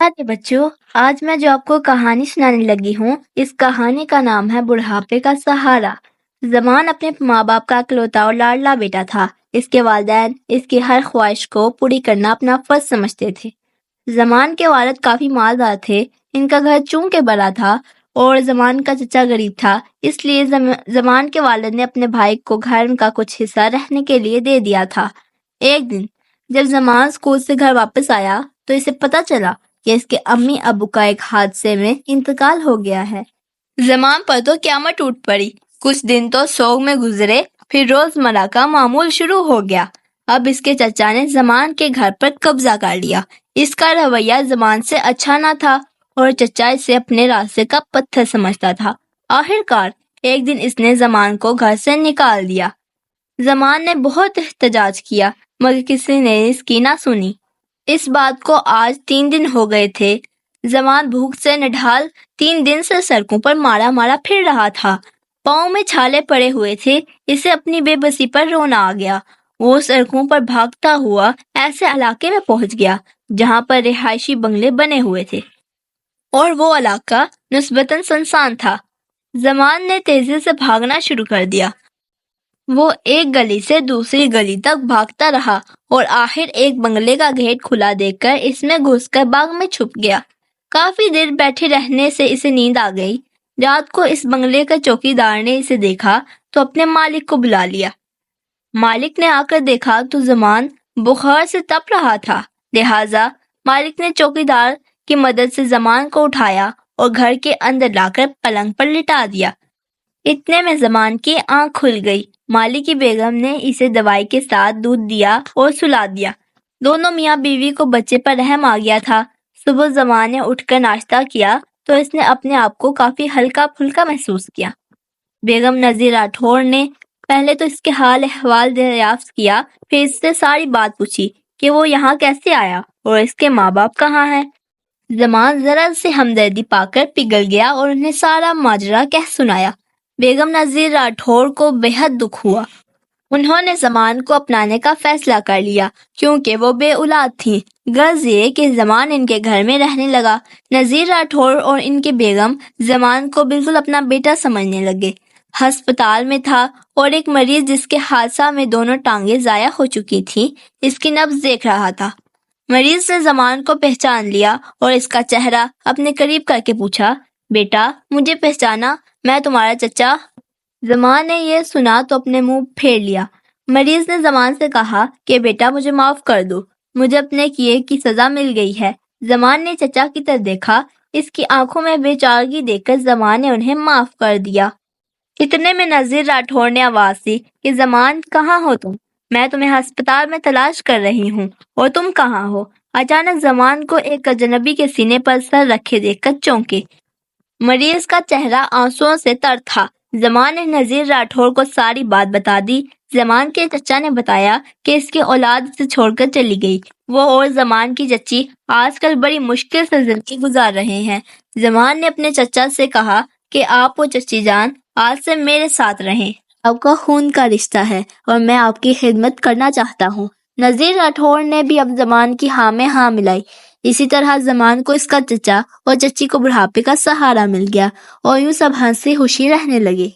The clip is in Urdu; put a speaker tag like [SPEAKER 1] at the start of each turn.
[SPEAKER 1] ارے بچوں، آج میں جو آپ کو کہانی سنانے لگی ہوں، اس کہانی کا نام ہے بڑھاپے کا سہارا۔ زمان اپنے ماں باپ کا اکلوتا اور لاڈلا بیٹا تھا۔ اس کے والدین اس کی ہر خواہش کو پوری کرنا اپنا فرض سمجھتے تھے۔ زمان کے والد کافی مالدار تھے۔ ان کا گھر چونکہ بڑا تھا اور زمان کا چچا غریب تھا، اس لیے زمان کے والد نے اپنے بھائی کو گھر کا کچھ حصہ رہنے کے لیے دے دیا تھا۔ ایک دن جب زمان اسکول سے گھر واپس آیا تو اسے پتہ چلا کہ اس کے امی ابو کا ایک حادثے میں انتقال ہو گیا ہے۔ زمان پر تو قیامت ٹوٹ پڑی۔ کچھ دن تو سوگ میں گزرے، پھر روزمرہ کا معمول شروع ہو گیا۔ اب اس کے چچا نے زمان کے گھر پر قبضہ کر لیا۔ اس کا رویہ زمان سے اچھا نہ تھا اور چچا اسے اپنے راستے کا پتھر سمجھتا تھا۔ آخرکار ایک دن اس نے زمان کو گھر سے نکال دیا۔ زمان نے بہت احتجاج کیا مگر کسی نے اس کی نہ سنی۔ اس بات کو آج 3 دن ہو گئے تھے۔ زمان بھوک سے نڈھال 3 دن سے سڑکوں پر مارا پھر رہا تھا۔ پاؤں میں چھالے پڑے ہوئے تھے۔ اسے اپنی بے بسی پر رونا آ گیا۔ وہ سڑکوں پر بھاگتا ہوا ایسے علاقے میں پہنچ گیا جہاں پر رہائشی بنگلے بنے ہوئے تھے اور وہ علاقہ نسبتاً سنسان تھا۔ زمان نے تیزی سے بھاگنا شروع کر دیا۔ وہ ایک گلی سے دوسری گلی تک بھاگتا رہا اور آخر ایک بنگلے کا گیٹ کھلا دیکھ کر اس میں گھس کر باغ میں چھپ گیا۔ کافی دیر بیٹھے رہنے سے اسے نیند آ گئی۔ رات کو اس بنگلے کے چوکیدار نے اسے دیکھا تو اپنے مالک کو بلا لیا۔ مالک نے آ کر دیکھا تو زمان بخار سے تپ رہا تھا، لہٰذا مالک نے چوکیدار کی مدد سے زمان کو اٹھایا اور گھر کے اندر لا کر پلنگ پر لٹا دیا۔ اتنے میں زمان کی آنکھ کھل گئی۔ مالک کی بیگم نے اسے دوائی کے ساتھ دودھ دیا اور سلا دیا۔ دونوں میاں بیوی کو بچے پر رحم آ گیا تھا۔ صبح زمان نے اٹھ کر ناشتہ کیا تو اس نے اپنے آپ کو کافی ہلکا پھلکا محسوس کیا۔ بیگم نذیر راٹھور نے پہلے تو اس کے حال احوال دریافت کیا، پھر اس سے ساری بات پوچھی کہ وہ یہاں کیسے آیا اور اس کے ماں باپ کہاں ہیں۔ زمان ذرا سے ہمدردی پا کر پگھل گیا اور انہیں سارا ماجرا کہہ سنایا۔ بیگم نذیر راٹھور کو بے حد دکھ ہوا۔ انہوں نے زمان کو اپنانے کا فیصلہ کر لیا کیونکہ وہ بے اولاد تھیں۔ غرض یہ کہ زمان ان کے گھر میں رہنے لگا۔ نذیر راٹھور اور ان کی بیگم زمان کو بالکل اپنا بیٹا سمجھنے لگے۔ ہسپتال میں تھا اور ایک مریض جس کے حادثہ میں دونوں ٹانگیں ضائع ہو چکی تھیں اس کی نبض دیکھ رہا تھا۔ مریض نے زمان کو پہچان لیا اور اس کا چہرہ اپنے قریب کر کے پوچھا، بیٹا مجھے پہچانا؟ میں تمہارا چچا۔ زمان نے یہ سنا تو اپنے منہ پھیر لیا۔ مریض نے زمان سے کہا کہ بیٹا مجھے معاف کر دو، مجھے اپنے کیے کی سزا مل گئی ہے۔ زمان نے چچا کی طرف دیکھا۔ اس کی آنکھوں میں بے چارگی دیکھ کر زمان نے انہیں معاف کر دیا۔ اتنے میں نذیر راٹھور نے آواز دی کہ زمان کہاں ہو تم؟ میں تمہیں ہسپتال میں تلاش کر رہی ہوں اور تم کہاں ہو؟ اچانک زمان کو ایک اجنبی کے سینے پر سر رکھے دیکھ کر چونکے۔ مریض کا چہرہ آنسوؤں سے تر تھا۔ زمان نے نذیر راٹھور کو ساری بات بتا دی۔ زمان کے چچا نے بتایا کہ اس کی اولاد اسے چھوڑ کر چلی گئی۔ وہ اور زمان کی چچی آج کل بڑی مشکل سے زندگی گزار رہے ہیں۔ زمان نے اپنے چچا سے کہا کہ آپ و چچی جان آج سے میرے ساتھ رہیں۔ آپ کا خون کا رشتہ ہے اور میں آپ کی خدمت کرنا چاہتا ہوں۔ نذیر راٹھور نے بھی اب زمان کی ہاں میں ہاں ملائی۔ اسی طرح زمان کو اس کا چچا اور چچی کو بڑھاپے کا سہارا مل گیا اور یوں سب ہنسی خوشی رہنے لگے۔